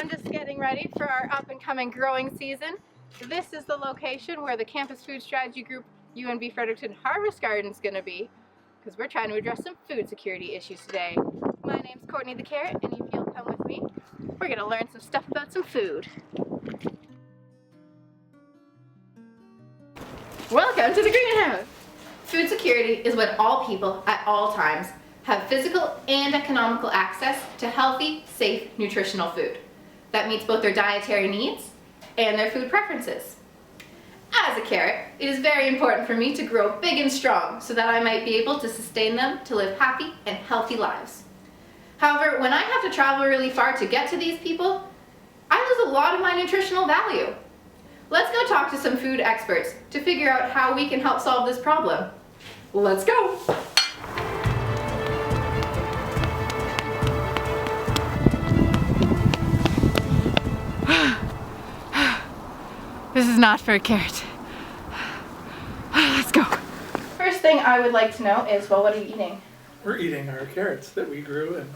I'm just getting ready for our up-and-coming growing season. This is the location where the Campus Food Strategy Group UNB Fredericton Harvest Garden is going to be, because we're trying to address some food security issues today. My name's Courtney the Carrot, and if you'll come with me, we're going to learn some stuff about some food. Welcome to the greenhouse! Food security is when all people at all times have physical and economical access to healthy, safe, nutritional food that meets both their dietary needs and their food preferences. As a carrot, it is very important for me to grow big and strong so that I might be able to sustain them to live happy and healthy lives. However, when I have to travel really far to get to these people, I lose a lot of my nutritional value. Let's go talk to some food experts to figure out how we can help solve this problem. Let's go! This is not for a carrot. Let's go. First thing I would like to know is, well, what are you eating? We're eating our carrots that we grew and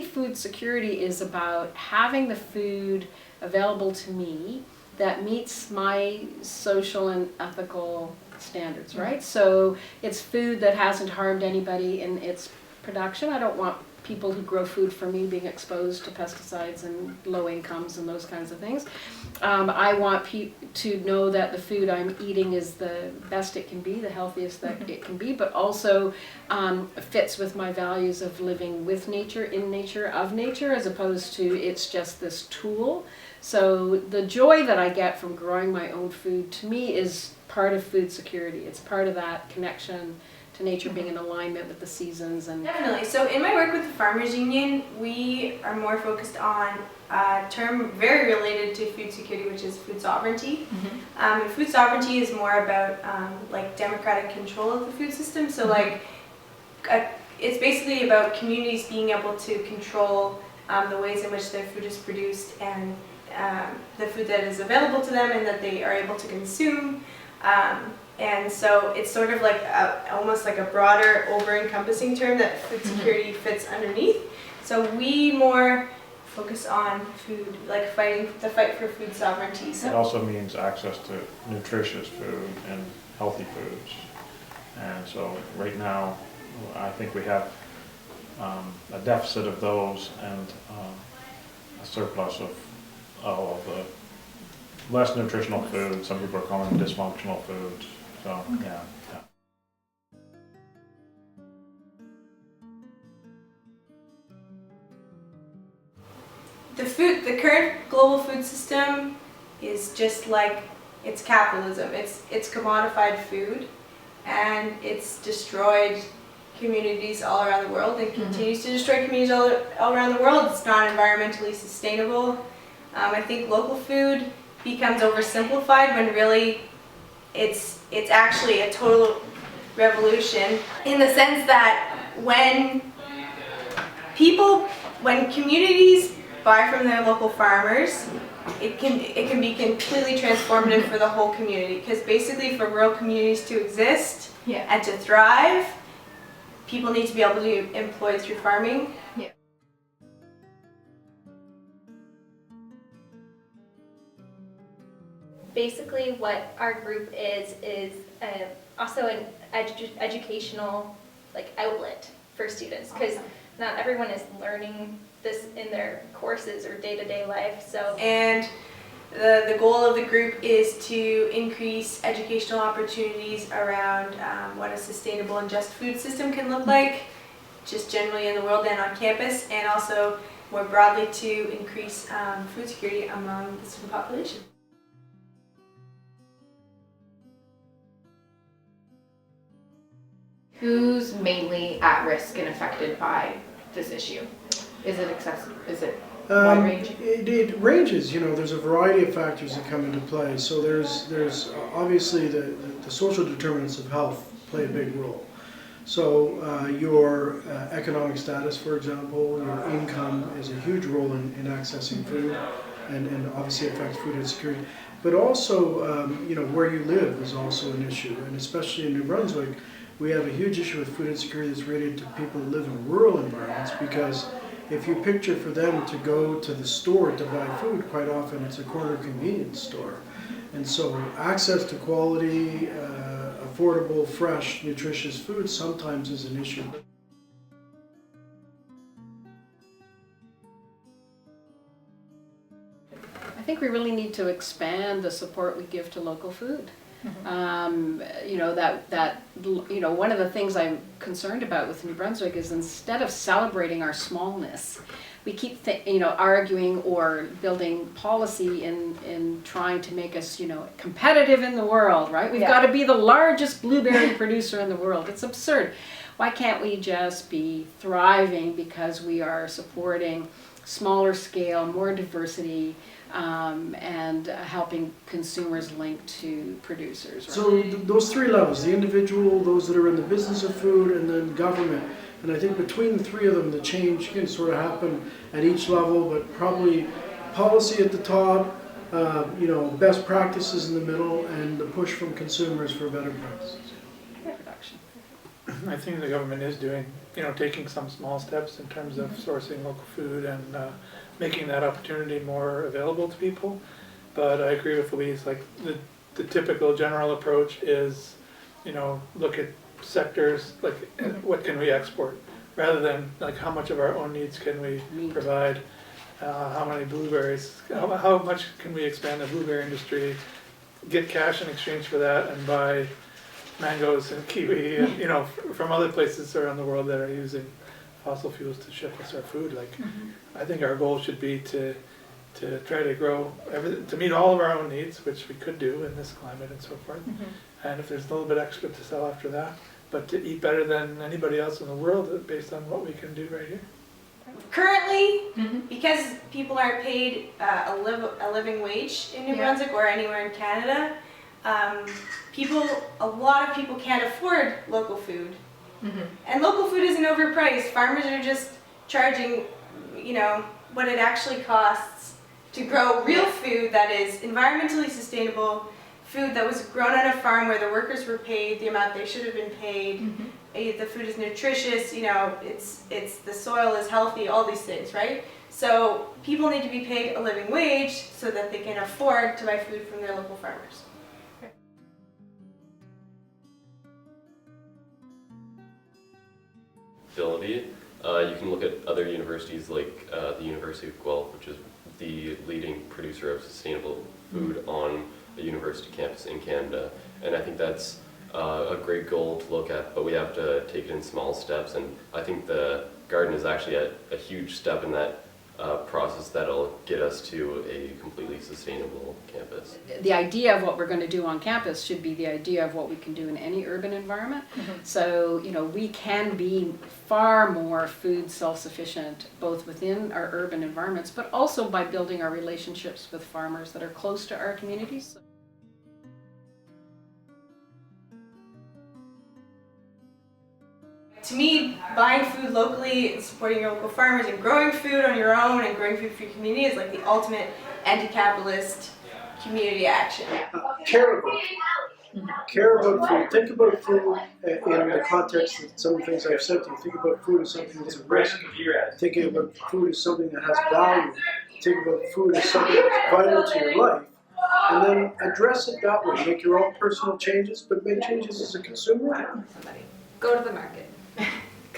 food security is about having the food available to me that meets my social and ethical standards, right? So it's food that hasn't harmed anybody in its production. I don't want people who grow food for me being exposed to pesticides and low incomes and those kinds of things. I want people to know that the food I'm eating is the best it can be, the healthiest that it can be, but also fits with my values of living with nature, in nature, of nature, as opposed to it's just this tool. So the joy that I get from growing my own food, to me, is part of food security. It's part of that connection to nature, being in alignment with the seasons. And definitely. So in my work with the Farmers Union, we are more focused on a term very related to food security, which is food sovereignty. And food sovereignty is more about like democratic control of the food system. So like it's basically about communities being able to control the ways in which their food is produced and the food that is available to them and that they are able to consume. And so it's sort of like almost like a broader, over-encompassing term that food security fits underneath. So we more focus on food, like fighting the fight for food sovereignty. So it also means access to nutritious food and healthy foods. And so right now, I think we have a deficit of those and a surplus of all of the less nutritional food. Some people are calling them dysfunctional foods. So, yeah. The current global food system is just like, it's capitalism. It's commodified food, and it's destroyed communities all around the world and continues to destroy communities all around the world. It's not environmentally sustainable. I think local food becomes oversimplified when really it's actually a total revolution, in the sense that when communities buy from their local farmers, it can be completely transformative for the whole community, because basically for rural communities to exist and to thrive, people need to be able to be employed through farming. Basically what our group is also an educational outlet for students, because not everyone is learning this in their courses or day-to-day life. So, and the goal of the group is to increase educational opportunities around what a sustainable and just food system can look like, just generally in the world and on campus, and also more broadly to increase food security among the student population. Who's mainly at risk and affected by this issue? Is it excessive? Is it wide ranging? It ranges. You know, there's a variety of factors that come into play. So there's obviously the social determinants of health play a big role. So your economic status, for example, your income is a huge role in accessing food, and obviously affects food insecurity. But also, you know, where you live is also an issue, and especially in New Brunswick, we have a huge issue with food insecurity that's related to people who live in rural environments, because if you picture for them to go to the store to buy food, quite often it's a corner convenience store. And so access to quality, affordable, fresh, nutritious food sometimes is an issue. I think we really need to expand the support we give to local food. You know, one of the things I'm concerned about with New Brunswick is instead of celebrating our smallness, we keep arguing or building policy in trying to make us, competitive in the world, right? We've got to be the largest blueberry producer in the world. It's absurd. Why can't we just be thriving because we are supporting smaller scale, more diversity, and helping consumers link to producers? Right? So those three levels, the individual, those that are in the business of food, and then government. And I think between the three of them, the change can sort of happen at each level, but probably policy at the top, best practices in the middle, and the push from consumers for better prices. Production. I think the government is doing, taking some small steps in terms of sourcing local food and making that opportunity more available to people. But I agree with Louise, like the typical general approach is, look at sectors, like what can we export, rather than like how much of our own needs can we provide, how many blueberries, how much can we expand the blueberry industry, get cash in exchange for that, and buy mangoes and kiwi, and, from other places around the world that are using fossil fuels to ship us our food. Like, I think our goal should be to try to grow to meet all of our own needs, which we could do in this climate and so forth. And if there's a little bit extra to sell after that, but to eat better than anybody else in the world based on what we can do right here. Currently, because people aren't paid a living wage in New Brunswick or anywhere in Canada, a lot of people can't afford local food. And local food isn't overpriced. Farmers are just charging, what it actually costs to grow real food that is environmentally sustainable, food that was grown on a farm where the workers were paid the amount they should have been paid. The food is nutritious, it's the soil is healthy, all these things, right? So people need to be paid a living wage so that they can afford to buy food from their local farmers. You can look at other universities like the University of Guelph, which is the leading producer of sustainable food on a university campus in Canada, and I think that's a great goal to look at, but we have to take it in small steps, and I think the garden is actually a huge step in that process that'll get us to a completely sustainable campus. The idea of what we're going to do on campus should be the idea of what we can do in any urban environment. So, we can be far more food self-sufficient both within our urban environments, but also by building our relationships with farmers that are close to our communities. To me, buying food locally and supporting your local farmers and growing food on your own and growing food for your community is like the ultimate anti-capitalist community action. Care about food. Think about food in the context of some of the things I've said to you. Think about food as something that's a risk. Thinking about food as something that has value. Think about food as something that's vital to your life. And then address it that way. Make your own personal changes, but make changes as a consumer. Go to the market.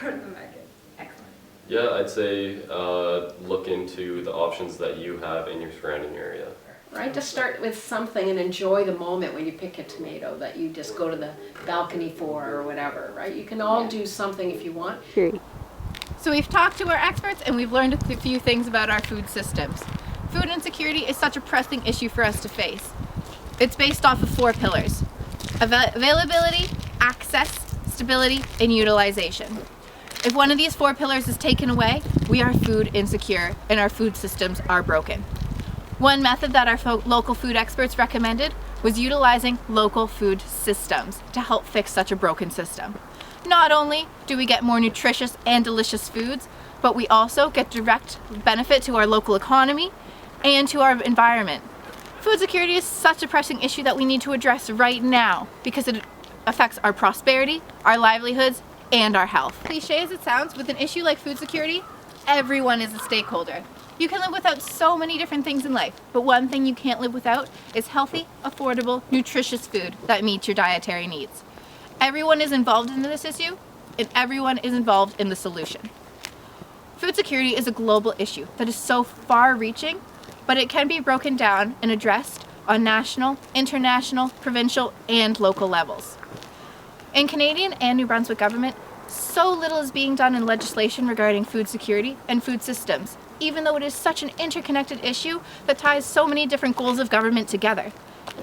Go to the market. Excellent. Yeah, I'd say look into the options that you have in your surrounding area. Right, just start with something and enjoy the moment when you pick a tomato that you just go to the balcony for or whatever, right? You can all do something if you want. So we've talked to our experts and we've learned a few things about our food systems. Food insecurity is such a pressing issue for us to face. It's based off of 4 pillars: availability, access, stability, and utilization. If one of these 4 pillars is taken away, we are food insecure and our food systems are broken. One method that our local food experts recommended was utilizing local food systems to help fix such a broken system. Not only do we get more nutritious and delicious foods, but we also get direct benefit to our local economy and to our environment. Food security is such a pressing issue that we need to address right now because it affects our prosperity, our livelihoods, and our health. Cliche as it sounds, with an issue like food security, everyone is a stakeholder. You can live without so many different things in life, but one thing you can't live without is healthy, affordable, nutritious food that meets your dietary needs. Everyone is involved in this issue, and everyone is involved in the solution. Food security is a global issue that is so far-reaching, but it can be broken down and addressed on national, international, provincial, and local levels. In Canadian and New Brunswick government, so little is being done in legislation regarding food security and food systems, even though it is such an interconnected issue that ties so many different goals of government together.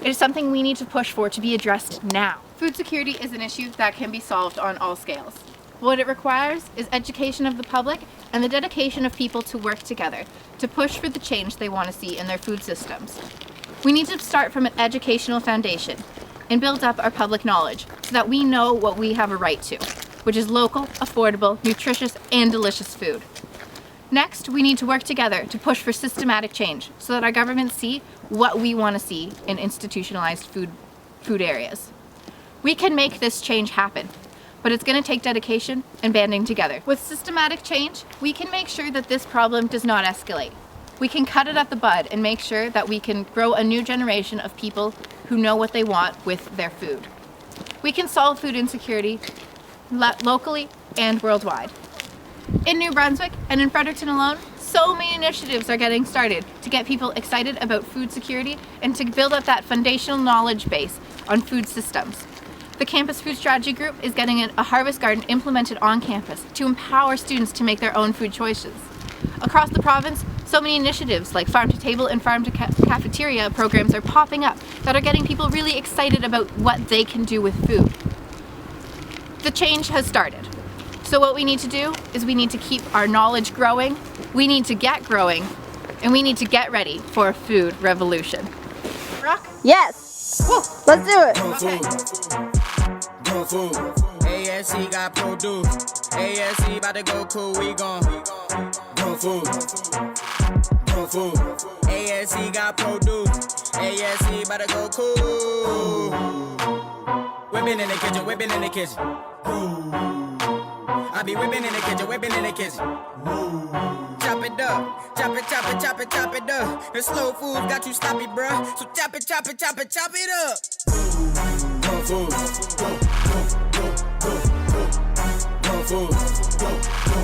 It is something we need to push for to be addressed now. Food security is an issue that can be solved on all scales. What it requires is education of the public and the dedication of people to work together to push for the change they want to see in their food systems. We need to start from an educational foundation and build up our public knowledge so that we know what we have a right to, which is local, affordable, nutritious, and delicious food. Next, we need to work together to push for systematic change so that our governments see what we want to see in institutionalized food areas. We can make this change happen, but it's going to take dedication and banding together. With systematic change, we can make sure that this problem does not escalate. We can cut it at the bud and make sure that we can grow a new generation of people who know what they want with their food. We can solve food insecurity locally and worldwide. In New Brunswick and in Fredericton alone, so many initiatives are getting started to get people excited about food security and to build up that foundational knowledge base on food systems. The Campus Food Strategy Group is getting a harvest garden implemented on campus to empower students to make their own food choices. Across the province, so many initiatives like Farm to Table and Farm to Cafeteria programs are popping up that are getting people really excited about what they can do with food. The change has started. So what we need to do is we need to keep our knowledge growing, we need to get growing, and we need to get ready for a food revolution. Rock? Yes! Woo. Let's do it! Okay. Grown food. ASC got produce. ASC about to go cool, we gon' grown food. Grown food. ASC got produce. ASC about to go cool. Whipping in the kitchen, whipping in the kitchen. I be whipping in the kitchen, whipping in the kitchen. Chop it up, chop it, chop it, chop it, chop it up. The slow food got you sloppy, bruh. So chop it, chop it, chop it, chop it up. Grown food. Grown food.